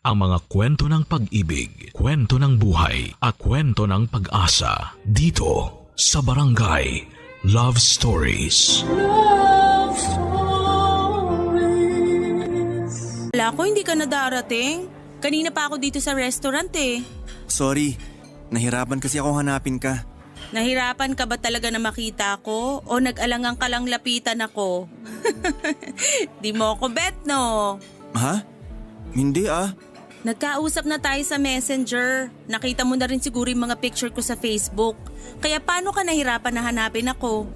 ang mga kwento ng pag-ibig, kwento ng buhay, at kwento ng pag-asa dito sa Barangay Love Stories. Love Stories. Wala ko, hindi ka na darating. Kanina pa ako dito sa restaurant eh. Sorry, nahirapan kasi ako hanapin ka. Nahirapan ka ba talaga na makita ko? O nag-alangang ka lang lapitan ako? Di mo ako bet, no? Ha? Hindi ah. Nagkausap na tayo sa Messenger. Nakita mo na rin siguro yung mga picture ko sa Facebook. Kaya paano ka nahirapan na hanapin ako?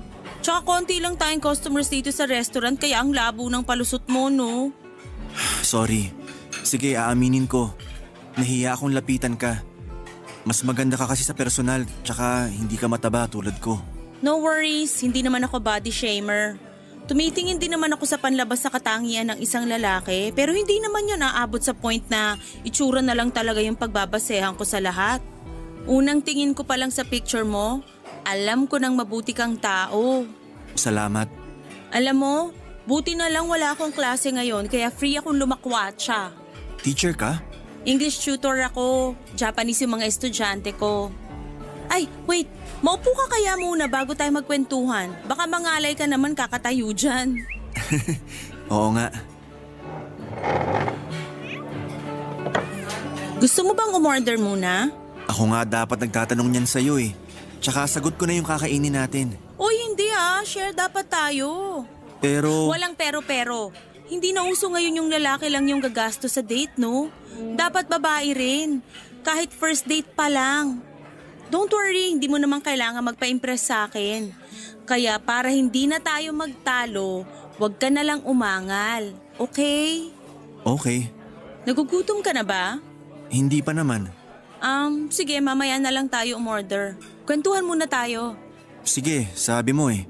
Tsaka konti lang tayong customers dito sa restaurant kaya ang labo ng palusot mo, no? Sorry. Sige, aaminin ko. Nahiya akong lapitan ka. Mas maganda ka kasi sa personal, tsaka hindi ka mataba tulad ko. No worries, hindi naman ako body shamer. Tumitingin din naman ako sa panlabas sa katangian ng isang lalaki, pero hindi naman yun aabot sa point na itsura na lang talaga yung pagbabasehan ko sa lahat. Unang tingin ko pa lang sa picture mo, alam ko nang mabuti kang tao. Salamat. Alam mo, buti na lang wala akong klase ngayon kaya free akong lumakwatsa. Teacher ka? English tutor ako, Japanese yung mga estudyante ko. Ay, wait, maupo ka kaya muna bago tayo magkwentuhan. Baka mangalay ka naman kakatayo dyan. Oo nga. Gusto mo bang umorder muna? Ako nga dapat nagtatanong niyan sa'yo eh. Tsaka sagot ko na yung kakainin natin. Uy, hindi share dapat tayo. Pero… Walang pero-pero. Hindi na uso ngayon yung lalaki lang yung gagasto sa date, no? Dapat babae rin. Kahit first date pa lang. Don't worry, hindi mo naman kailangan magpa-impress sa akin. Kaya para hindi na tayo magtalo, wag ka na lang umangal. Okay? Okay. Nagugutom ka na ba? Hindi pa naman. Sige, mamaya na lang tayo umorder. Kwentuhan muna tayo. Sige, sabi mo eh.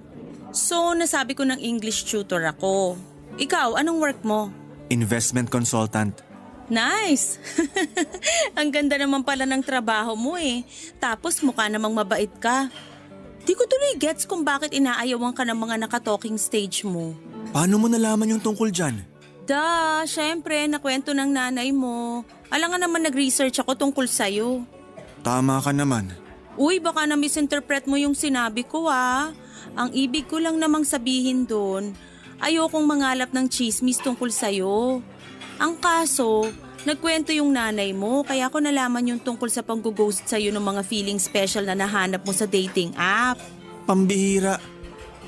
So, nasabi ko ng English tutor ako. Ikaw, anong work mo? Investment consultant. Nice! Ang ganda naman pala ng trabaho mo eh. Tapos mukha namang mabait ka. Di ko tuloy gets kung bakit inaayawan ka ng mga naka-talking stage mo. Paano mo nalaman yung tungkol dyan? Syempre, nakwento ng nanay mo. Alangan naman nag-research ako tungkol sa'yo. Tama ka naman. Uy, baka na-misinterpret mo yung sinabi ko Ang ibig ko lang namang sabihin doon, ayokong mangalap ng chismis tungkol sa'yo. Ang kaso, nagkwento yung nanay mo kaya ako nalaman yung tungkol sa pang-ghost sa'yo ng mga feeling special na nahanap mo sa dating app. Pambihira.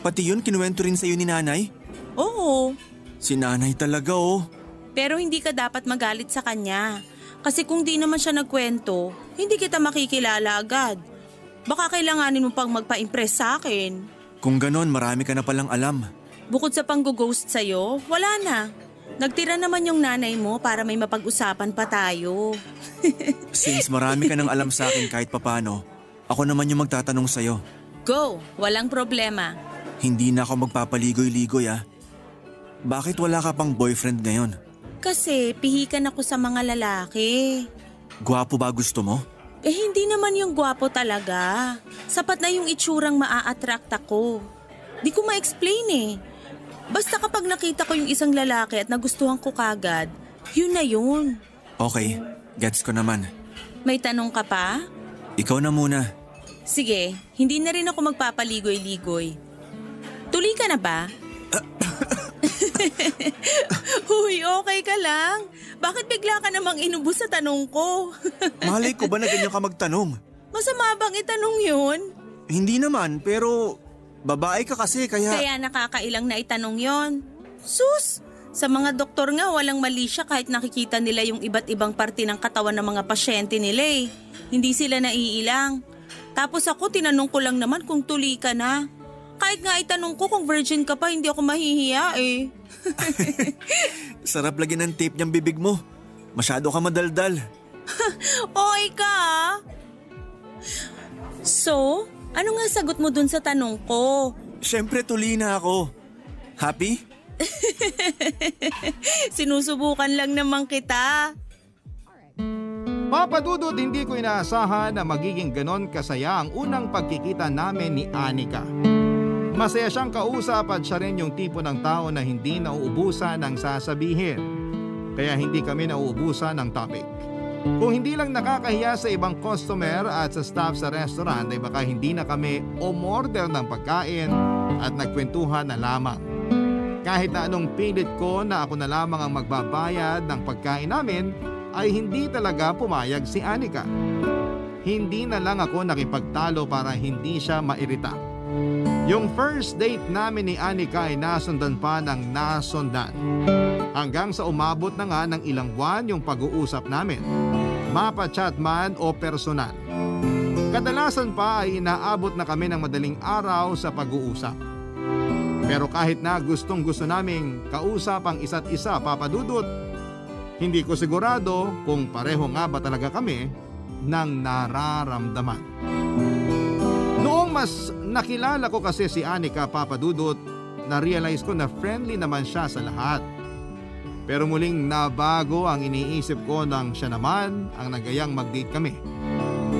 Pati yun kinuwento rin sa'yo ni nanay? Oo, Si nanay talaga oh. pero hindi ka dapat magalit sa kanya. Kasi kung di naman siya nagkwento, hindi kita makikilala agad. Baka kailanganin mo pang magpa-impress sa akin. Kung ganon, marami ka na palang alam. Bukod sa pang-ghost sa'yo, wala na. Nagtira naman yung nanay mo para may mapag-usapan pa tayo. Since marami ka nang alam sa akin kahit papano, ako naman yung magtatanong sa'yo. Go, walang problema. Hindi na ako magpapaligoy-ligoy ah. Bakit wala ka pang boyfriend ngayon? Kasi pihikan ako sa mga lalaki. Gwapo ba gusto mo? Hindi naman yung gwapo talaga. Sapat na yung itsurang maa-attract ako. Di ko ma-explain eh. Basta kapag nakita ko yung isang lalaki at nagustuhan ko kagad, yun na yun. Okay, gets ko naman. May tanong ka pa? Ikaw na muna. Sige, hindi na rin ako magpapaligoy-ligoy. Tuloy ka na ba? Huy, okay ka lang? Bakit bigla ka namang inubos sa tanong ko? Malay ko ba na ganyan ka magtanong? Masama bang itanong yun? Hindi naman, pero babae ka kasi kaya… Kaya nakakailang na itanong yon. Sus! Sa mga doktor nga walang mali siya kahit nakikita nila yung iba't ibang parte ng katawan ng mga pasyente nila eh. Hindi sila naiilang. Tapos ako tinanong ko lang naman kung tuli ka na. Kahit nga itanong ko kung virgin ka pa, hindi ako mahihiya eh. Sarap lagyan ng tape niyang bibig mo. Masyado ka madaldal. Oy ka! So, ano nga sagot mo dun sa tanong ko? Siyempre tuli na ako. Happy? Sinusubukan lang naman kita. Papa Dudut, hindi ko inaasahan na magiging ganon kasaya ang unang pagkikita namin ni Anika. Masaya siyang kausap at siya rin yung tipo ng tao na hindi nauubusan ng sasabihin. kaya hindi kami nauubusan ng topic. Kung hindi lang nakakahiya sa ibang customer at sa staff sa restaurant ay baka hindi na kami umorder ng pagkain at nagkwentuhan na lamang. Kahit na anong pilit ko na ako na lamang ang magbabayad ng pagkain namin ay hindi talaga pumayag si Anika. Hindi na lang ako nakipagtalo para hindi siya mairita. Yung first date namin ni Anika ay nasundan pa ng nasundan. Hanggang sa umabot na nga ng ilang buwan yung pag-uusap namin. Mapa-chat man o personal. Kadalasan pa ay inaabot na kami ng madaling araw sa pag-uusap. Pero kahit na gustong gusto naming kausap ang isa't isa, Papa Dudut, hindi ko sigurado kung pareho nga ba talaga kami ng nararamdaman. Noong mas nakilala ko kasi si Anika, Papa Dudut, na-realize ko na friendly naman siya sa lahat. Pero muling nabago ang iniisip ko nang siya naman ang nagayang mag-date kami.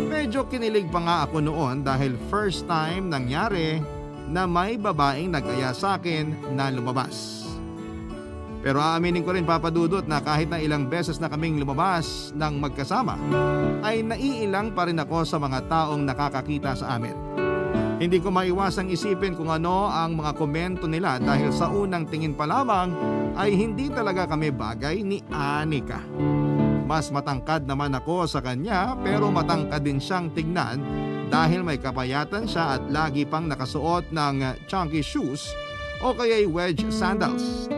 Medyo kinilig pa nga ako noon dahil first time nangyari na may babaeng nagaya sa akin na lumabas. Pero aaminin ko rin, Papa Dudut, na kahit na ilang beses na kaming lumabas ng magkasama, ay naiilang pa rin ako sa mga taong nakakakita sa amin. Hindi ko maiwasang isipin kung ano ang mga komento nila dahil sa unang tingin pa lamang ay hindi talaga kami bagay ni Anika. Mas matangkad naman ako sa kanya pero matangkad din siyang tignan dahil may kapayatan siya at lagi pang nakasuot ng chunky shoes o kaya'y wedge sandals.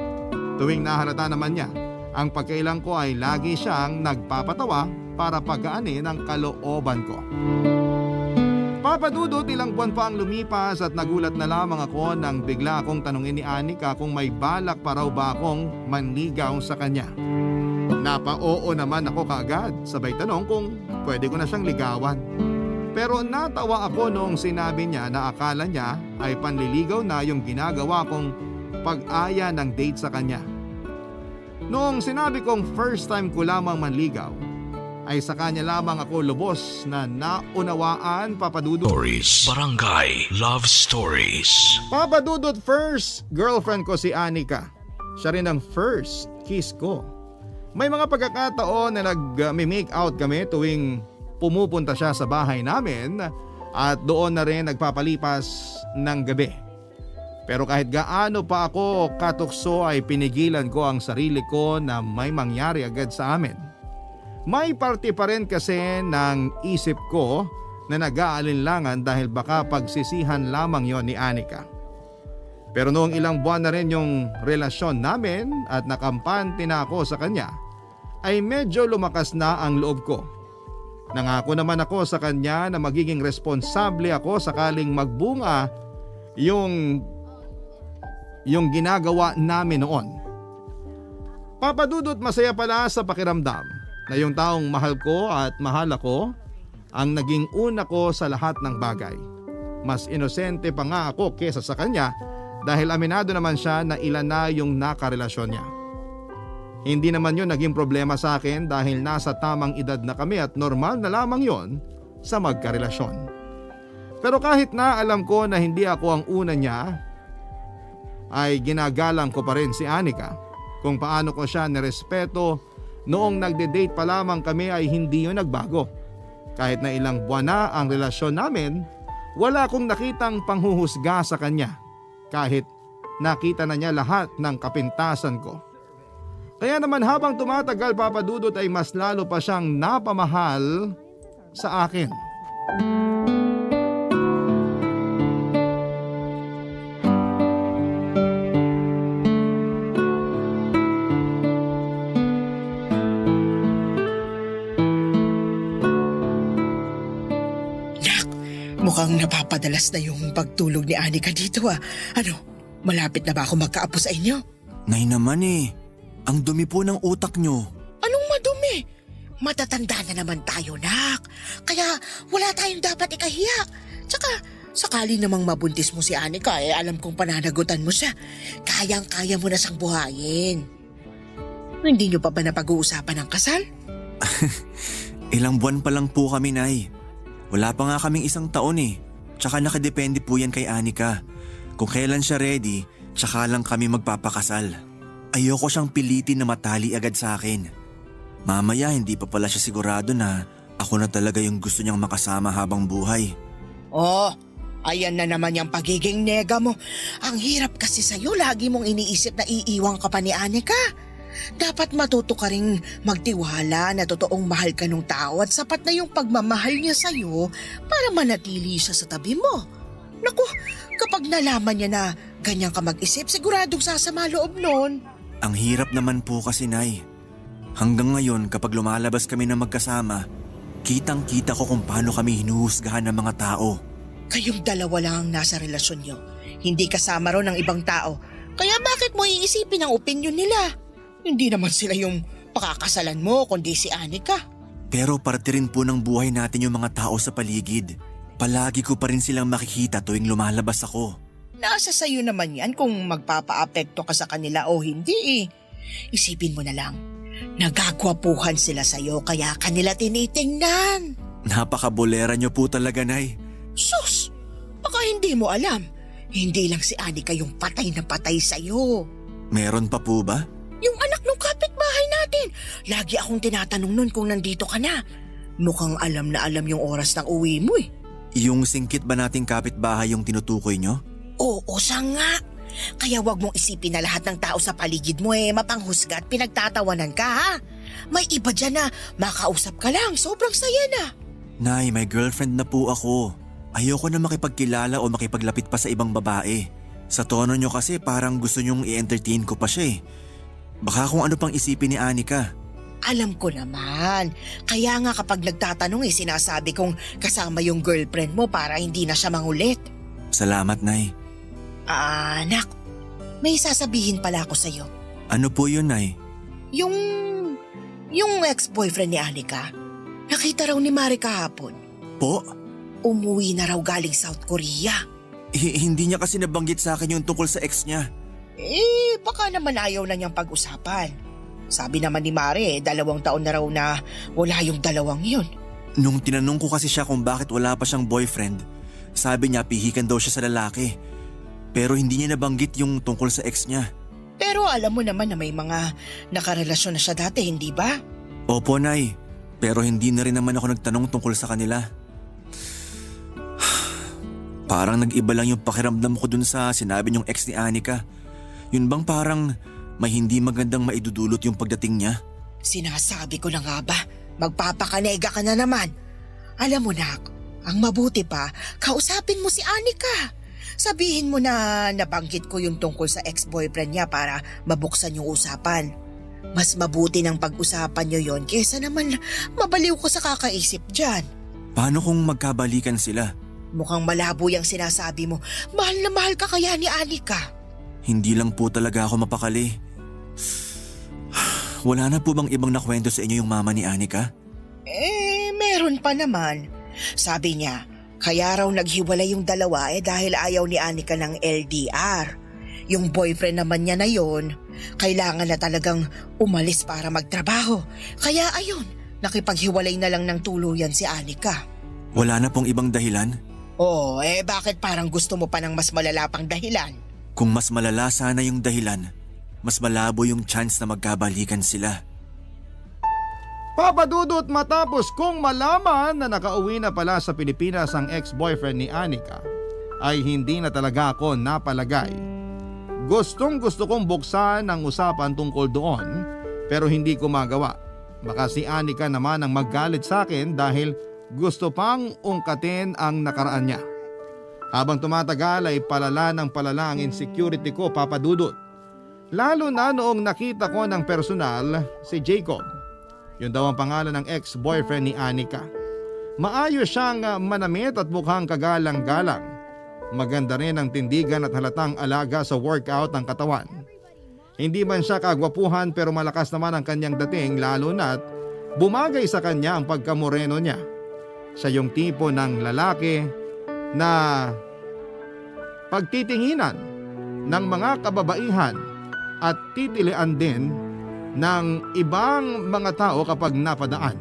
Tuwing nahalata naman niya, ang pagkailang ko ay lagi siyang nagpapatawa para pagaanin ang kalooban ko. Papa Dudut, ilang buwan pa ang lumipas at nagulat na lamang ako nang bigla akong tanungin ni Anika kung may balak pa raw ba akong manligaw sa kanya. Napa-oo naman ako kaagad, sabay tanong kung pwede ko na siyang ligawan. Pero natawa ako noong sinabi niya na akala niya ay panliligaw na yung ginagawa kong pag-aya ng date sa kanya. Noong sinabi kong first time ko lamang manligaw, ay sa kanya lamang ako lubos na naunawaan, Papa Dudut. Stories. Barangay Love Stories. Papa Dudut, first girlfriend ko si Anika. Siya rin ang first kiss ko. May mga pagkakataon na nag-make out kami tuwing pumupunta siya sa bahay namin at doon na rin nagpapalipas ng gabi. Pero kahit gaano pa ako katukso ay pinigilan ko ang sarili ko na may mangyari agad sa amin. May parte pa rin kasi ng isip ko na nag-aalinlangan dahil baka pagsisihan lamang yon ni Anika. Pero noong ilang buwan na rin yung relasyon namin at nakampante na ako sa kanya, ay medyo lumakas na ang loob ko. Nangako naman ako sa kanya na magiging responsable ako sakaling magbunga yung ginagawa namin noon. Papa Dudut, masaya pala sa pakiramdam na yung taong mahal ko at mahal ako ang naging una ko sa lahat ng bagay. Mas inosente pa nga ako kesa sa kanya dahil aminado naman siya na ilan na yung nakarelasyon niya. Hindi naman yun naging problema sa akin dahil nasa tamang edad na kami at normal na lamang yon sa magkarelasyon. Pero kahit na alam ko na hindi ako ang una niya, ay ginagalang ko pa rin si Anika kung paano ko siya nirespeto. Noong nagde-date pa lamang kami ay hindi yun nagbago. Kahit na ilang buwan na ang relasyon namin, wala akong nakitang panghuhusga sa kanya. Kahit nakita na niya lahat ng kapintasan ko. Kaya naman habang tumatagal, Papa Dudut, ay mas lalo pa siyang napamahal sa akin. Mukhang napapadalas na yung pagtulog ni Anika dito ah. Ano, malapit na ba ako magkaapo sa inyo? Nay naman ang dumi po ng utak nyo. Anong madumi? Matatanda na naman tayo, nak. Kaya wala tayong dapat ikahiya. Tsaka sakali namang mabuntis mo si Anika, alam kong pananagutan mo siya. Kayang-kaya mo na siyang buhayin. Hindi nyo pa ba napag-uusapan ng kasal? Ilang buwan pa lang po kami, Nay. Wala pa nga kaming isang taon Tsaka nakadepende po yan kay Anika. Kung kailan siya ready, tsaka lang kami magpapakasal. Ayoko siyang pilitin na matali agad sa akin. Mamaya hindi pa pala siya sigurado na ako na talaga yung gusto niyang makasama habang buhay. Oh, ayan na naman yung pagiging nega mo. Ang hirap kasi sa'yo, lagi mong iniisip na iiwang ka pa ni Anika. Dapat matuto ka ring magtiwala na totoong mahal ka ng tao at sapat na yung pagmamahal niya sa'yo para manatili siya sa tabi mo. Naku, kapag nalaman niya na ganyan ka mag-isip, siguradong sasama loob nun. Ang hirap naman po kasi, Nay. Hanggang ngayon kapag lumalabas kami na magkasama, kitang-kita ko kung paano kami hinuhusgahan ng mga tao. Kayong dalawa lang ang nasa relasyon niyo. Hindi kasama ron ng ibang tao. Kaya bakit mo iisipin ang opinyon nila? Hindi naman sila yung pakakasalan mo, kundi si Anika. Pero parte rin po ng buhay natin yung mga tao sa paligid. Palagi ko pa rin silang makikita tuwing lumalabas ako. Nasa sayo naman yan kung magpapaapekto ka sa kanila o hindi eh. Isipin mo na lang, nagagwapuhan sila sa'yo kaya kanila tinitingnan. Napakabolera niyo po talaga, Nay. Sus, baka hindi mo alam. Hindi lang si Anika yung patay na patay sa'yo. Meron pa po ba? Yung anak ng kapitbahay natin. Lagi akong tinatanong nun kung nandito ka na. Mukhang alam na alam yung oras ng uwi mo eh. Yung singkit ba nating kapitbahay yung tinutukoy niyo? Oo, siya nga. Kaya wag mong isipin na lahat ng tao sa paligid mo mapanghusga at pinagtatawanan ka ha. May iba dyan na makausap ka lang, sobrang saya na. Nay, may girlfriend na po ako. Ayoko na makipagkilala o makipaglapit pa sa ibang babae. Sa tono niyo kasi parang gusto niyong i-entertain ko pa siya eh. Baka kung ano pang isipin ni Anika. Alam ko naman. Kaya nga kapag nagtatanong sinasabi kong kasama yung girlfriend mo para hindi na siya mangulit. Salamat, Nay. Anak, may sasabihin pala ako sa'yo. Ano po yun, Nay? Yung ex-boyfriend ni Anika, nakita raw ni Mari kahapon. Po? Umuwi na raw galing South Korea. Hindi niya kasi nabanggit sa akin yung tungkol sa ex niya. Baka naman ayaw na niyang pag-usapan. Sabi naman ni Mari, 2 taon na raw na wala yung dalawang yun. Nung tinanong ko kasi siya kung bakit wala pa siyang boyfriend, sabi niya pihikan daw siya sa lalaki. Pero hindi niya nabanggit yung tungkol sa ex niya. Pero alam mo naman na may mga nakarelasyon na siya dati, hindi ba? Opo, Nay. Pero hindi na rin naman ako nagtanong tungkol sa kanila. Parang nag-iba lang yung pakiramdam ko dun sa sinabi niyong ex ni Anika. Yun bang parang may hindi magandang maidudulot yung pagdating niya? Sinasabi ko na nga ba, magpapakanega ka na naman. Alam mo nak, ang mabuti pa, kausapin mo si Anika. Sabihin mo na nabanggit ko yung tungkol sa ex-boyfriend niya para mabuksan yung usapan. Mas mabuti ng pag-usapan niyo yon kesa naman mabaliw ko sa kakaisip dyan. Paano kung magkabalikan sila? Mukhang malabo yung sinasabi mo. Mahal na mahal ka kaya ni Anika. Hindi lang po talaga ako mapakali. Wala na po bang ibang nakwento sa inyo yung mama ni Anika? Meron pa naman. Sabi niya, kaya raw naghiwalay yung dalawa dahil ayaw ni Anika ng LDR. Yung boyfriend naman niya na yon, kailangan na talagang umalis para magtrabaho. Kaya ayun, nakipaghiwalay na lang ng tuluyan si Anika. Wala na pong ibang dahilan? Oo, bakit parang gusto mo pa ng mas malala pang dahilan? Kung mas malala sana yung dahilan, mas malabo yung chance na magkabalikan sila. Papadudot matapos kong malaman na nakauwi na pala sa Pilipinas ang ex-boyfriend ni Anika, ay hindi na talaga ako napalagay. Gustong gusto kong buksan ang usapan tungkol doon pero hindi ko magawa. Baka si Anika naman ang maggalit sa akin dahil gusto pang ungkatin ang nakaraan niya. Habang tumatagal ay palala ng palala ang insecurity ko, Papadudot. Lalo na noong nakita ko ng personal si Jacob. Yun daw ang pangalan ng ex-boyfriend ni Anika. Maayos siyang manamit at mukhang kagalang-galang. Maganda rin ang tindigan at halatang alaga sa workout ng katawan. Hindi man siya kagwapuhan pero malakas naman ang kanyang dating, lalo na't bumagay sa kanya ang pagkamoreno niya. Siya yung tipo ng lalaki na pagtitinginan ng mga kababaihan at titilian din ng ibang mga tao kapag napadaan.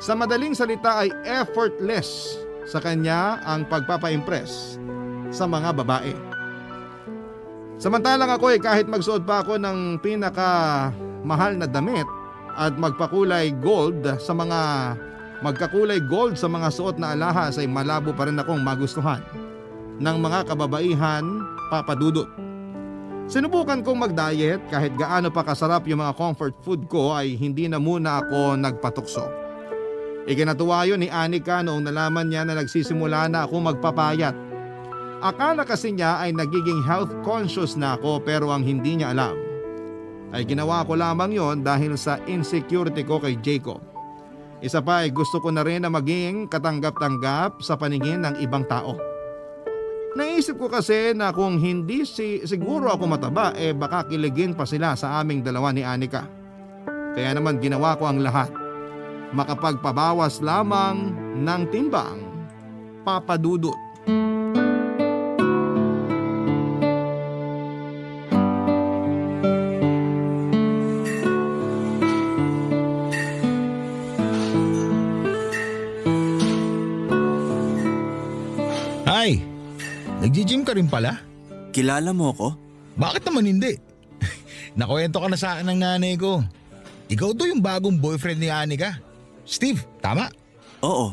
Sa madaling salita ay effortless sa kanya ang pagpapa-impress sa mga babae. Samantalang ako kahit magsuot pa ako ng pinaka mahal na damit at magkakulay gold sa mga suot na alahas ay malabo pa rin akong magustuhan ng mga kababaihan, Papa Dudut. Sinubukan kong mag-diet kahit gaano pa kasarap yung mga comfort food ko ay hindi na muna ako nagpatukso. Ikinatuwa yun ni Anika noong nalaman niya na nagsisimula na ako magpapayat. Akala kasi niya ay nagiging health conscious na ako pero ang hindi niya alam ay ginawa ko lamang yon dahil sa insecurity ko kay Jacob. Isa pa ay gusto ko na rin na maging katanggap-tanggap sa paningin ng ibang tao. Naisip ko kasi na kung hindi siguro ako mataba baka kiligin pa sila sa aming dalawa ni Anika. Kaya naman ginawa ko ang lahat. Makapagpabawas lamang ng timbang, Papa Dudut. Ay, nagji-gym ka rin pala? Kilala mo ko? Bakit naman hindi? Nakwento ka na sa akin ng nanay ko. Ikaw to yung bagong boyfriend ni Anika. Steve, tama? Oo,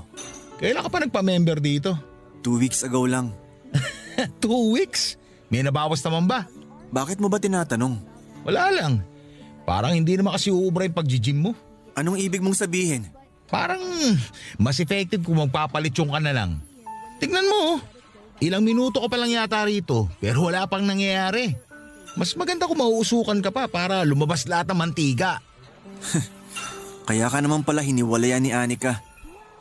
Kailan ka pa nagpa-member dito? 2 weeks ago lang. 2 weeks? May nabawas naman ba? Bakit mo ba tinatanong? Wala lang. Parang hindi naman kasi uubra yung pag-gym mo. Anong ibig mong sabihin? Parang mas effective kung magpapalitsyon ka na lang. Tignan mo, ilang minuto ka pa lang yata rito pero wala pang nangyayari. Mas maganda kung mauusukan ka pa para lumabas lahat ng mantiga. Kaya ka naman pala hiniwalayan ni Anika.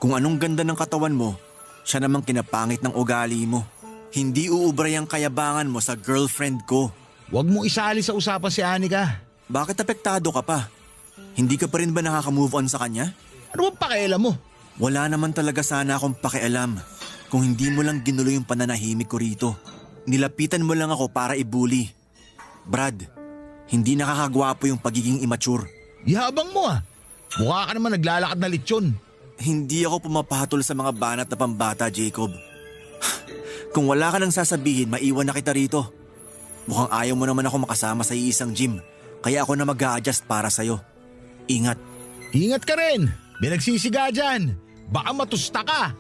Kung anong ganda ng katawan mo, siya namang kinapangit ng ugali mo. Hindi uubray ang kayabangan mo sa girlfriend ko. Huwag mo isali sa usapan si Anika. Bakit apektado ka pa? Hindi ka pa rin ba nakaka-move on sa kanya? Ano bang pakialam mo? Wala naman talaga sana akong pakialam kung hindi mo lang ginulo yung pananahimik ko rito. Nilapitan mo lang ako para ibuli. Brad, hindi nakakagwapo yung pagiging immature. Ihabang mo ah. Mukha ka naman naglalakad na litsyon. Hindi ako pumapatol sa mga banat na pambata, Jacob. Kung wala ka nang sasabihin, maiwan na kita rito. Mukhang ayaw mo naman ako makasama sa iisang gym, kaya ako na mag-a-adjust para sa'yo. Ingat. Ingat ka rin. May nagsisiga dyan. Baka matusta ka.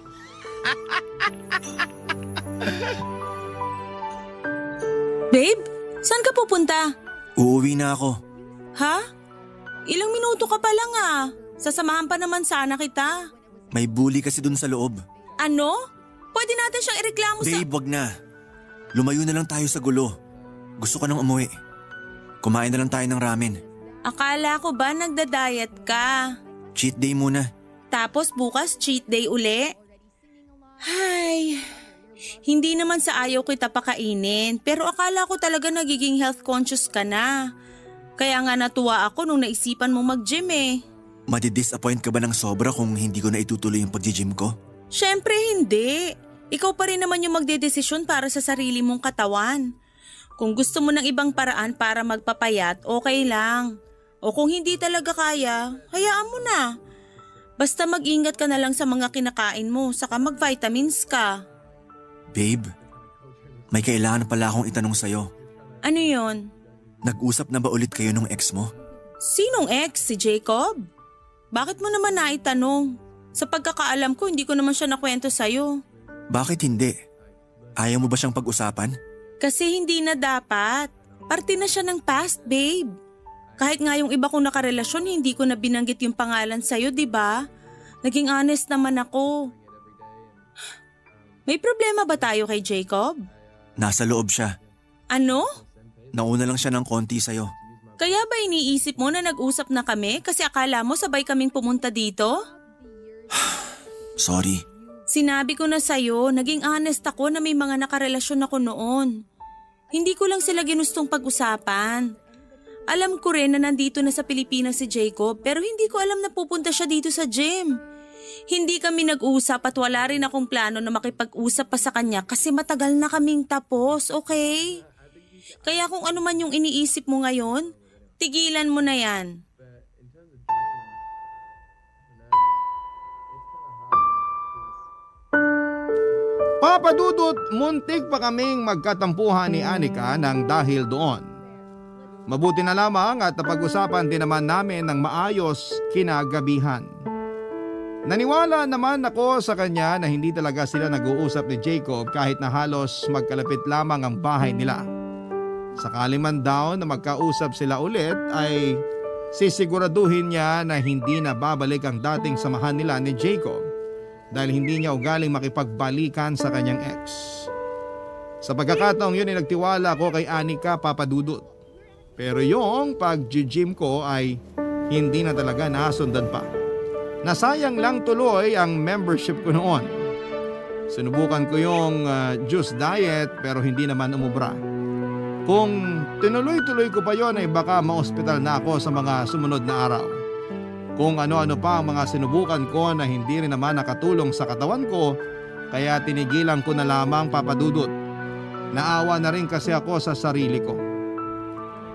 Babe, saan ka pupunta? Uuwi na ako. Ha? Ilang minuto ka pa lang ah. Sasamahan pa naman sana kita. May bully kasi dun sa loob. Ano? Pwede natin siyang ireklamo sa... Babe, wag na. Lumayo na lang tayo sa gulo. Gusto ko nang umuwi. Kumain na lang tayo ng ramen. Akala ko ba nagda-diet ka? Cheat day muna. Tapos bukas cheat day uli? Hay, hindi naman sa ayaw kita pakainin pero akala ko talaga nagiging health conscious ka na. Kaya nga natuwa ako nung naisipan mo mag-gym eh. Madi-disappoint ka ba ng sobra kung hindi ko na itutuloy yung pag-gym ko? Syempre hindi. Ikaw pa rin naman yung magdedesisyon para sa sarili mong katawan. Kung gusto mo ng ibang paraan para magpapayat, okay lang. O kung hindi talaga kaya, hayaan mo na. Basta mag-ingat ka na lang sa mga kinakain mo, saka mag-vitamins ka. Babe, may kailangan pala akong itanong sa'yo. Ano yon? Nag-usap na ba ulit kayo nung ex mo? Sinong ex? Si Jacob? Bakit mo naman naitanong? Sa pagkakaalam ko, hindi ko naman siya nakwento sa'yo. Bakit hindi? Ayaw mo ba siyang pag-usapan? Kasi hindi na dapat. Parte na siya ng past, babe. Kahit nga yung iba kong nakarelasyon, hindi ko na binanggit yung pangalan sa'yo, di ba? Naging honest naman ako. May problema ba tayo kay Jacob? Nasa loob siya. Ano? Nauna lang siya ng konti sa'yo. Kaya ba iniisip mo na nag-usap na kami kasi akala mo sabay kaming pumunta dito? Sorry. Sinabi ko na sa'yo, naging honest ako na may mga nakarelasyon ako noon. Hindi ko lang sila ginustong pag-usapan. Alam ko rin na nandito na sa Pilipinas si Jacob pero hindi ko alam na pupunta siya dito sa gym. Hindi kami nag-usap at wala rin akong plano na makipag-usap pa sa kanya kasi matagal na kaming tapos, okay? Kaya kung ano man yung iniisip mo ngayon, tigilan mo na yan. Papa Dudut, muntik pa kaming magkatampuhan ni Anika nang dahil doon. Mabuti na lamang at napag-usapan din naman namin ng maayos kinagabihan. Naniwala naman ako sa kanya na hindi talaga sila nag-uusap ni Jacob kahit na halos magkalapit lamang ang bahay nila. Sakali man daw na magkausap sila ulit ay sisiguraduhin niya na hindi na babalik ang dating samahan nila ni Jacob dahil hindi niya ugaling makipagbalikan sa kanyang ex. Sa pagkakataong yun ay nagtiwala ako kay Anika, Papa Dudut. Pero yung pag-gym ko ay hindi na talaga nasundan pa. Nasayang lang tuloy ang membership ko noon. Sinubukan ko yung juice diet pero hindi naman umubra. Kung tinuloy-tuloy ko pa yon ay baka ma-hospital na ako sa mga sumunod na araw. Kung ano-ano pa ang mga sinubukan ko na hindi rin naman nakatulong sa katawan ko, kaya tinigilan ko na lamang, Papa Dudut. Naawa na rin kasi ako sa sarili ko.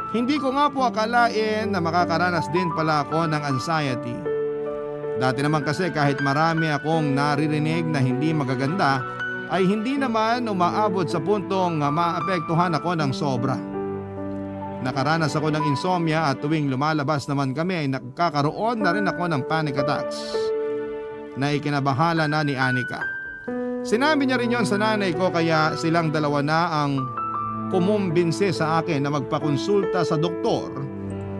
Hindi ko nga po akalain na makakaranas din pala ako ng anxiety. Dati naman kasi kahit marami akong naririnig na hindi magaganda, ay hindi naman umaabot sa puntong maapektuhan ako ng sobra. Nakaranas ako ng insomnia at tuwing lumalabas naman kami ay nakakaroon na rin ako ng panic attacks na ikinabahala na ni Anika. Sinabi niya rin yon sa nanay ko kaya silang dalawa na ang kumumbinse sa akin na magpakonsulta sa doktor,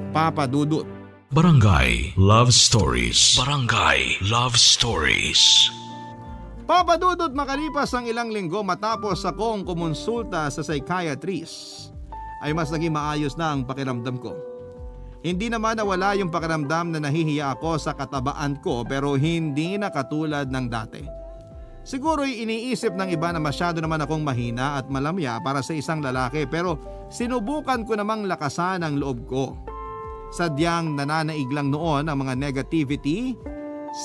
Papa Dudut. Barangay Love Stories. Barangay Love Stories. Papa Dudut, makalipas ang ilang linggo matapos akong kumonsulta sa psychiatrist, ay mas naging maayos na ang pakiramdam ko. Hindi naman nawala yung pakiramdam na nahihiya ako sa katabaan ko pero hindi na katulad ng dati. Siguro'y iniisip ng iba na masyado naman akong mahina at malamya para sa isang lalaki pero sinubukan ko namang lakasan ang loob ko. Sadyang nananaig lang noon ang mga negativity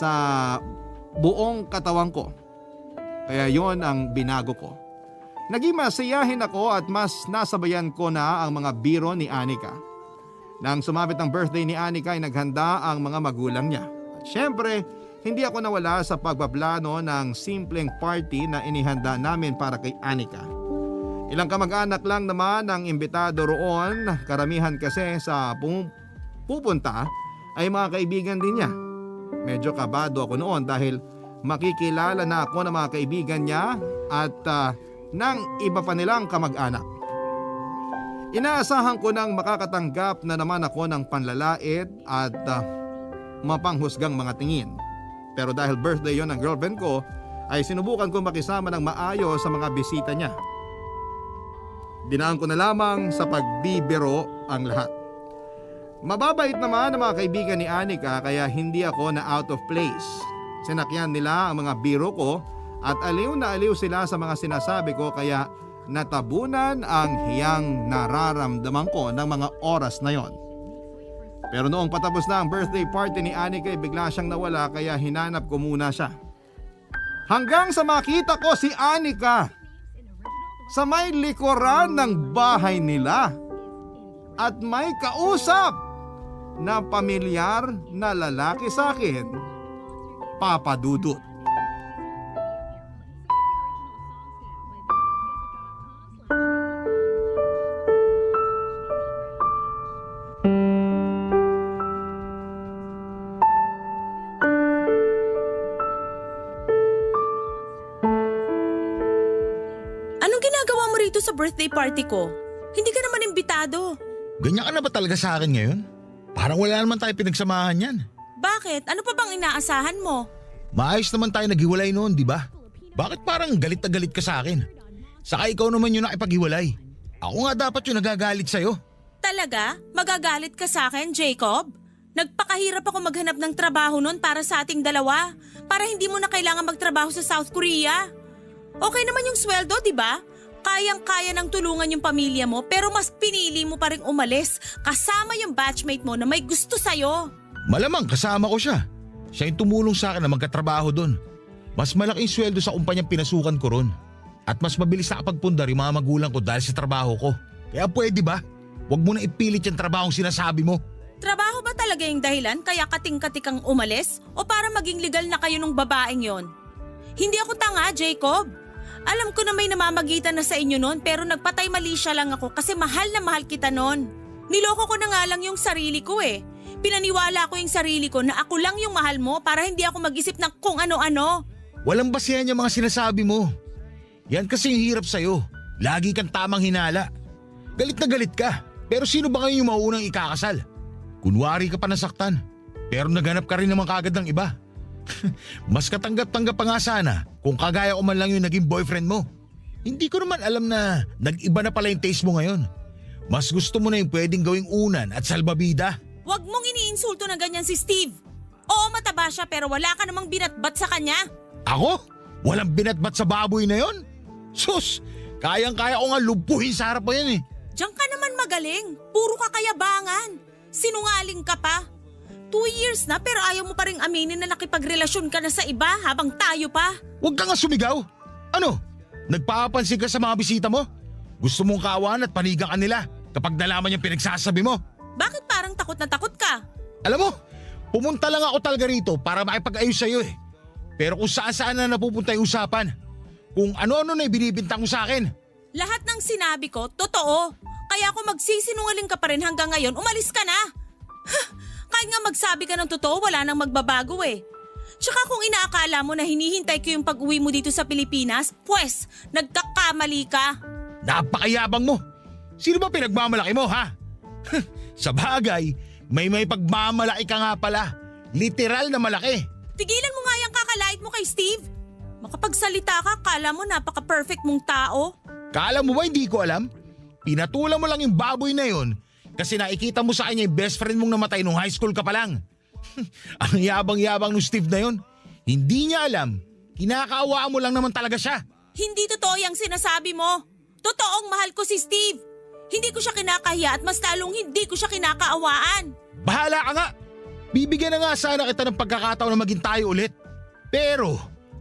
sa buong katawan ko. Kaya yon ang binago ko. Naging masiyahin ako at mas nasabayan ko na ang mga biro ni Anika. Nang sumapit ang birthday ni Anika ay naghanda ang mga magulang niya. At syempre, hindi ako nawala sa pagpaplano ng simpleng party na inihanda namin para kay Anika. Ilang kamag-anak lang naman ang imbitado roon, karamihan kasi sa pupunta ay mga kaibigan din niya. Medyo kabado ako noon dahil makikilala na ako ng mga kaibigan niya at ng iba pa nilang kamag-anak. Inaasahan ko nang makakatanggap na naman ako ng panlalait at mapanghusgang mga tingin. Pero dahil birthday yon ng girlfriend ko, ay sinubukan ko makisama ng maayos sa mga bisita niya. Dinaan ko na lamang sa pagbibiro ang lahat. Mababait naman ang mga kaibigan ni Anika kaya hindi ako na out of place. Sinakyan nila ang mga biro ko at aliw na aliw sila sa mga sinasabi ko kaya natabunan ang hiyang nararamdaman ko ng mga oras na yon. Pero noong patapos na ang birthday party ni Anika ay bigla siyang nawala kaya hinanap ko muna siya. Hanggang sa makita ko si Anika sa may likuran ng bahay nila at may kausap na pamilyar na lalaki sa akin, Papa Dudut. Anong ginagawa mo rito sa birthday party ko? Hindi ka naman imbitado. Ganyan ka na ba talaga sa akin ngayon? Parang wala naman tayo pinagsamahan yan. Bakit? Ano pa bang inaasahan mo? Maayos naman tayo naghiwalay noon, di ba? Bakit parang galit na galit ka sa akin? Saka ikaw naman yung nakipaghiwalay. Ako nga dapat yung nagagalit sa'yo. Talaga? Magagalit ka sa akin, Jacob? Nagpakahirap ako maghanap ng trabaho noon para sa ating dalawa. Para hindi mo na kailangan magtrabaho sa South Korea. Okay naman yung sweldo, di ba? Kayang-kaya ng tulungan yung pamilya mo pero mas pinili mo pa rin umalis kasama yung batchmate mo na may gusto sa'yo. Malamang kasama ko siya. Siya yung tumulong sa akin na magkatrabaho doon. Mas malaking sweldo sa kumpanyang pinasukan ko ron. At mas mabilis nakapagpundar yung mga magulang ko dahil sa trabaho ko. Kaya pwede ba? Huwag mo na ipilit yung trabahong sinasabi mo. Trabaho ba talaga yung dahilan kaya kating-katik kang umalis? O para maging legal na kayo nung babaeng yon? Hindi ako tanga, Jacob. Alam ko na may namamagitan na sa inyo noon pero nagpatay mali siya lang ako kasi mahal na mahal kita noon. Niloko ko na nga lang yung sarili ko eh. Pinaniwala ko yung sarili ko na ako lang yung mahal mo para hindi ako mag-isip ng kung ano-ano. Walang basehan yung mga sinasabi mo. Yan kasi yung hirap sa'yo. Lagi kang tamang hinala. Galit na galit ka. Pero sino ba kayo yung mauunang ikakasal? Kunwari ka pa nasaktan. Pero naganap ka rin naman kagad ng iba. Mas katanggap-tanggap pa nga sana kung kagaya ko man lang yung naging boyfriend mo. Hindi ko naman alam na nag-iba na pala yung taste mo ngayon. Mas gusto mo na yung pwedeng gawing unan at salbabida. Huwag mong iniinsulto na ganyan si Steve. Oo, mataba siya pero wala ka namang binatbat sa kanya. Ako? Walang binatbat sa baboy na yon? Sus, kayang-kaya ko nga lupuhin sa harap mo yan eh. Diyan ka naman magaling. Puro ka kayabangan. Sinungaling ka pa. 2 years na pero ayaw mo pa rin aminin na nakipagrelasyon ka na sa iba habang tayo pa. Huwag ka nga sumigaw. Ano? Nagpapansin ka sa mga bisita mo? Gusto mong kawan at panigan ka nila kapag nalaman yung pinagsasabi mo. Bakit parang takot na takot ka? Alam mo, pumunta lang ako talaga rito para makipag-ayos sa'yo eh. Pero kung saan-saan na napupunta yung usapan. Kung ano-ano na ibinibintang mo sa akin. Lahat ng sinabi ko, totoo. Kaya kung magsisinungaling ka pa rin hanggang ngayon, umalis ka na. Kahit nga magsabi ka ng totoo, wala nang magbabago eh. Tsaka kung inaakala mo na hinihintay ko yung pag-uwi mo dito sa Pilipinas, pwes, nagkakamali ka. Napakayabang mo. Sino ba pinagmamalaki mo ha? Sa bagay, may pagmamalaki ka nga pala. Literal na malaki. Tigilan mo nga yung kakalait mo kay Steve. Makapagsalita ka, kala mo napaka-perfect mong tao. Kala mo ba hindi ko alam? Pinatulan mo lang yung baboy na yon kasi nakikita mo sa kanya yung best friend mong namatay nung high school ka pa lang. Ang yabang-yabang ng Steve na yon. Hindi niya alam. Kinakaawaan mo lang naman talaga siya. Hindi totoo yung sinasabi mo. Totoong mahal ko si Steve. Hindi ko siya kinakahiya at mas lalong hindi ko siya kinakaawaan. Bahala ka nga. Bibigyan na nga sana kita ng pagkakataon na maging tayo ulit. Pero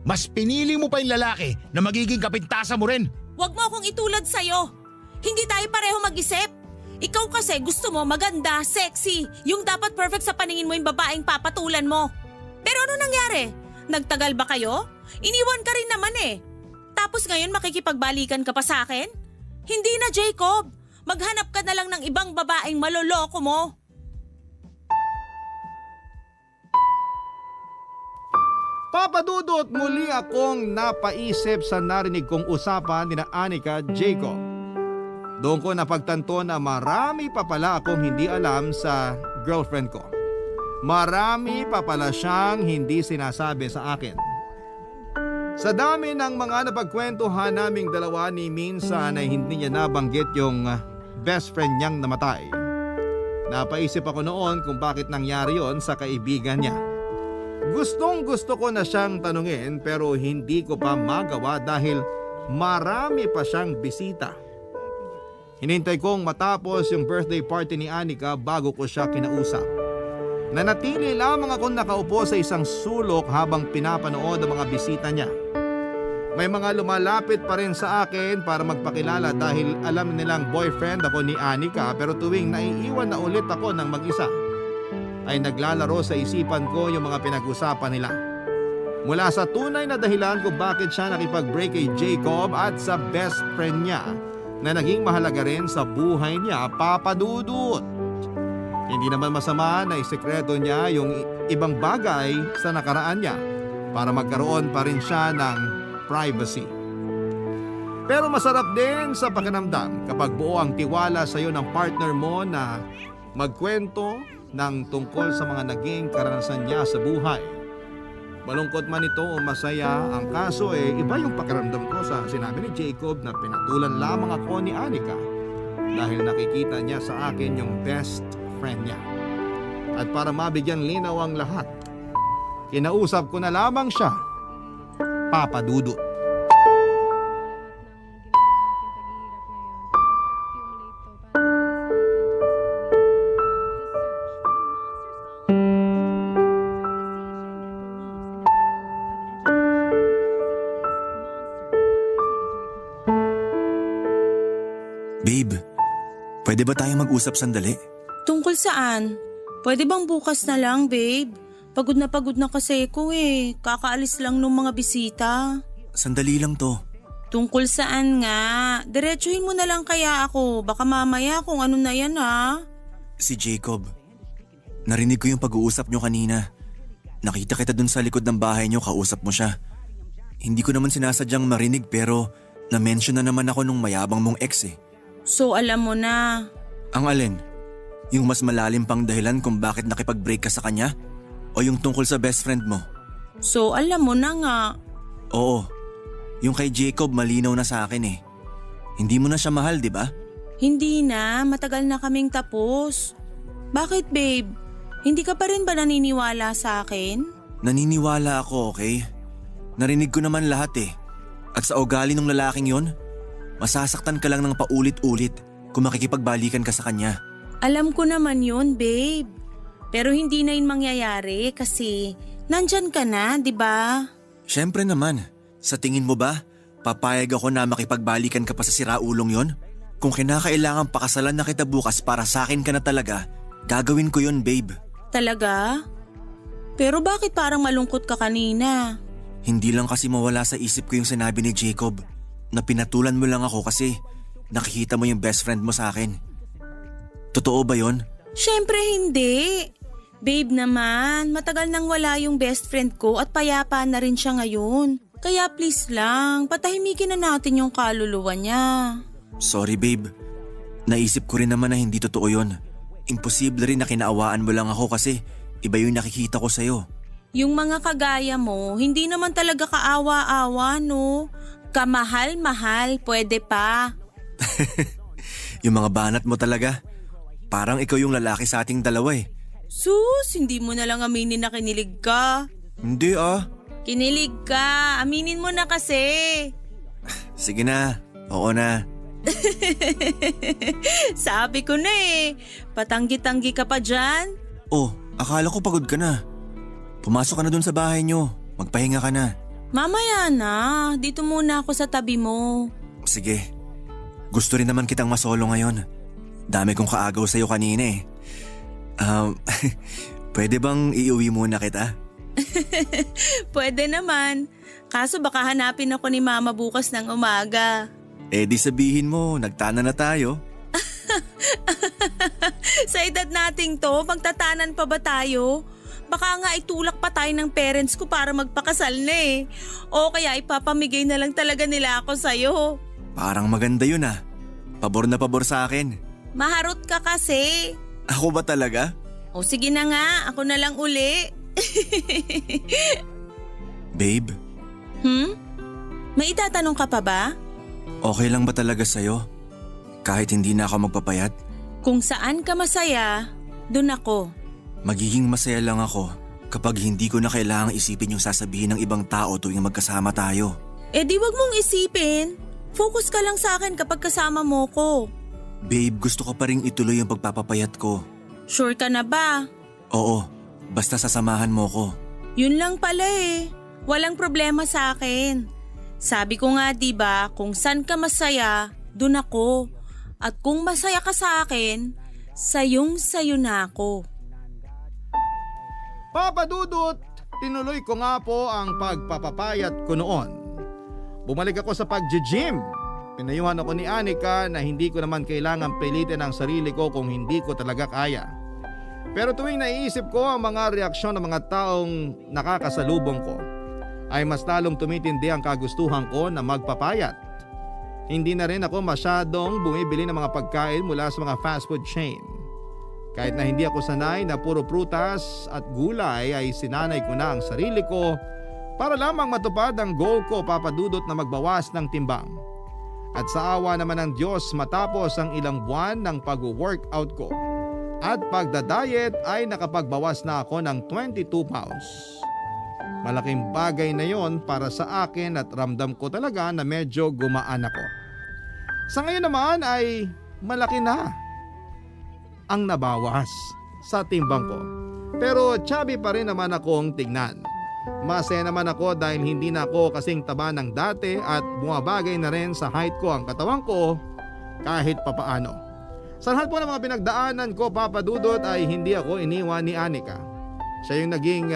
mas pinili mo pa yung lalaki na magiging kapintasan mo rin. Huwag mo akong itulad sa'yo. Hindi tayo pareho mag-isip. Ikaw kasi gusto mo maganda, sexy, yung dapat perfect sa paningin mo yung babaeng papatulan mo. Pero ano nangyari? Nagtagal ba kayo? Iniwan ka rin naman eh. Tapos ngayon makikipagbalikan ka pa sa akin? Hindi na, Jacob. Maghanap ka na lang ng ibang babaeng maloloko mo. Papa Dudut, muli akong napaisip sa narinig kong usapan ni Anika Jacob. Doon ko napagtanto na marami pa pala akong hindi alam sa girlfriend ko. Marami pa pala siyang hindi sinasabi sa akin. Sa dami ng mga napagkwentuhan naming dalawa ni minsan ay hindi niya nabanggit yung best friend niyang namatay. Napaisip ako noon kung bakit nangyari yon sa kaibigan niya. Gustong gusto ko na siyang tanungin pero hindi ko pa magawa dahil marami pa siyang bisita. Hinintay kong matapos yung birthday party ni Anika bago ko siya kinausap. Nanatili lamang akong nakaupo sa isang sulok habang pinapanood ang mga bisita niya. May mga lumalapit pa rin sa akin para magpakilala dahil alam nilang boyfriend ako ni Anika pero tuwing naiiwan na ulit ako ng mag-isa ay naglalaro sa isipan ko yung mga pinag-usapan nila. Mula sa tunay na dahilan kung bakit siya nakipag-break kay Jacob at sa best friend niya na naging mahalaga rin sa buhay niya, Papa Dudut. Hindi naman masama na isekreto niya yung ibang bagay sa nakaraan niya para magkaroon pa rin siya ng privacy. Pero masarap din sa pakiramdam kapag buo ang tiwala sa iyo ng partner mo na magkwento ng tungkol sa mga naging karanasan niya sa buhay. Malungkot man ito o masaya, ang kaso iba yung pakiramdam ko sa sinabi ni Jacob na pinatulan lamang ako ni Anika dahil nakikita niya sa akin yung best friend niya. At para mabigyan linaw ang lahat, kinausap ko na lamang siya, Papa Dudut. Babe, pwede ba tayong mag-usap sandali? Tungkol saan? Pwede bang bukas na lang, babe? Pagod na kasi ko eh. Kakaalis lang nung mga bisita. Sandali lang to. Tungkol saan nga? Diretsuhin mo na lang kaya ako. Baka mamaya kung ano na yan ha. Si Jacob. Narinig ko yung pag-uusap nyo kanina. Nakita kita dun sa likod ng bahay nyo, kausap mo siya. Hindi ko naman sinasadyang marinig pero na-mention na naman ako nung mayabang mong ex eh. So alam mo na. Ang alin? Yung mas malalim pang dahilan kung bakit nakipag-break ka sa kanya? O yung tungkol sa best friend mo? So alam mo na nga. Oo. Yung kay Jacob malinaw na sa akin eh. Hindi mo na siya mahal, di ba? Hindi na, matagal na kaming tapos. Bakit babe? Hindi ka pa rin ba naniniwala sa akin? Naniniwala ako, okay? Narinig ko naman lahat eh. At sa ugali ng lalaking yon, masasaktan ka lang ng paulit-ulit kung makikipagbalikan ka sa kanya. Alam ko naman yun, babe. Pero hindi na yun mangyayari kasi nandyan ka na, di ba? Siyempre naman, sa tingin mo ba, papayag ako na makipagbalikan ka pa sa siraulong yon? Kung kinakailangan pakasalan na kita bukas para sa akin ka na talaga, gagawin ko yon, babe. Talaga? Pero bakit parang malungkot ka kanina? Hindi lang kasi mawala sa isip ko yung sinabi ni Jacob na pinatulan mo lang ako kasi nakikita mo yung best friend mo sa akin. Totoo ba yon? Siyempre hindi. Babe naman, matagal nang wala yung best friend ko at payapa na rin siya ngayon. Kaya please lang, patahimikin na natin yung kaluluwa niya. Sorry babe, naisip ko rin naman na hindi totoo yon. Imposible rin na kinaawaan mo lang ako kasi iba yung nakikita ko sa'yo. Yung mga kagaya mo, hindi naman talaga kaawa-awa, no? Kamahal-mahal, pwede pa. Yung mga banat mo talaga, parang ikaw yung lalaki sa ating dalawa eh. Sus, hindi mo na lang aminin na kinilig ka. Hindi ah. Kinilig ka, aminin mo na kasi. Sige na, oo na. Sabi ko na eh, patanggi-tanggi ka pa dyan. Oh, akala ko pagod ka na. Pumasok ka na dun sa bahay nyo, magpahinga ka na. Mamaya na, dito muna ako sa tabi mo. Sige, gusto rin naman kitang masolo ngayon. Dami kong kaagaw sa'yo kanina eh. Pwede bang iuwi muna kita? Pwede naman, kaso baka hanapin ako ni mama bukas ng umaga. Eh di sabihin mo, nagtana na tayo. Sa edad nating to, magtatanan pa ba tayo? Baka nga itulak pa tayo ng parents ko para magpakasal na eh. O kaya ipapamigay na lang talaga nila ako sa'yo. Parang maganda yun ah. Pabor na pabor sa akin. Maharot ka kasi. Ako ba talaga? O sige na nga, ako na lang uli. Babe, May itatanong ka pa ba? okay lang ba talaga sa'yo? Kahit hindi na ako magpapayat? Kung saan ka masaya, dun ako. Magiging masaya lang ako kapag hindi ko na kailangang isipin yung sasabihin ng ibang tao tuwing magkasama tayo. Eh di wag mong isipin. Focus ka lang sa akin kapag kasama mo ko. Babe, gusto ko pa rin ituloy yung pagpapapayat ko. Sure ka na ba? Oo, basta sasamahan mo ko. Yun lang pala eh. Walang problema sa akin. Sabi ko nga 'di ba, kung saan ka masaya, dun ako. At kung masaya ka sa akin, sayong-sayo na ako. Papa Dudut, tinuloy ko nga po ang pagpapapayat ko noon. Bumalik ako sa pag-gym. Pinayuhan ako ni Anika na hindi ko naman kailangan pilitin ang sarili ko kung hindi ko talaga kaya. Pero tuwing naiisip ko ang mga reaksyon ng mga taong nakakasalubong ko, ay mas lalong tumitindi ang kagustuhan ko na magpapayat. Hindi na rin ako masyadong bumibili ng mga pagkain mula sa mga fast food chain. Kahit na hindi ako sanay na puro prutas at gulay ay sinanay ko na ang sarili ko para lamang matupad ang goal ko, Papa Dudut, na magbawas ng timbang. At sa awa naman ng Diyos, matapos ang ilang buwan ng pag-workout ko at pagdadiet ay nakapagbawas na ako ng 22 pounds. Malaking bagay na yon para sa akin at ramdam ko talaga na medyo gumaan ako. Sa ngayon naman ay malaki na ang nabawas sa timbang ko. Pero chubby pa rin naman akong tignan. Masaya naman ako dahil hindi na ako kasing taba ng dati at bumabagay na rin sa height ko ang katawan ko kahit papaano. Sa lahat po ng mga pinagdaanan ko, Papa Dudut, ay hindi ako iniwan ni Anika. Siya yung naging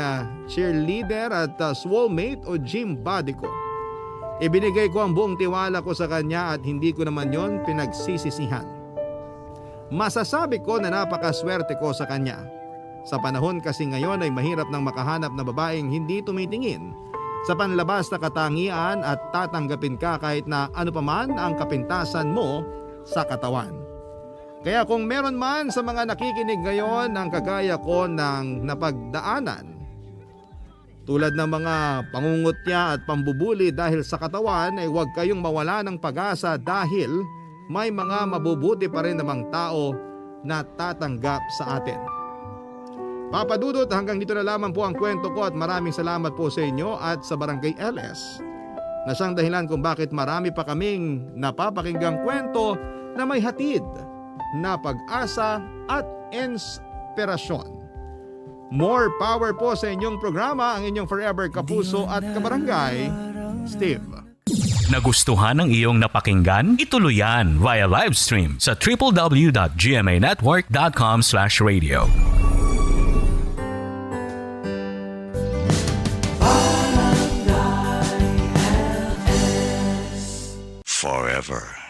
cheerleader at soulmate o gym buddy ko. Ibinigay ko ang buong tiwala ko sa kanya at hindi ko naman yon pinagsisisihan. Masasabi ko na napakaswerte ko sa kanya. Sa panahon kasi ngayon ay mahirap nang makahanap na babaeng hindi tumitingin sa panlabas na katangian at tatanggapin ka kahit na ano paman ang kapintasan mo sa katawan. Kaya kung meron man sa mga nakikinig ngayon ang kagaya ko ng napagdaanan, tulad ng mga pangungutya at pambubuli dahil sa katawan, ay huwag kayong mawala ng pag-asa dahil may mga mabubuti pa rin namang tao na tatanggap sa atin. Papa Dudut, hanggang dito na lamang po ang kwento ko at maraming salamat po sa inyo at sa Barangay LS na siyang dahilan kung bakit marami pa kaming napapakinggang kwento na may hatid na pag-asa at inspirasyon. More power po sa inyong programa, ang inyong forever kapuso at kabarangay, Steve. Nagustuhan ng iyong napakinggan? Ituloy yan via live stream sa www.gmanetwork.com/radio. Forever.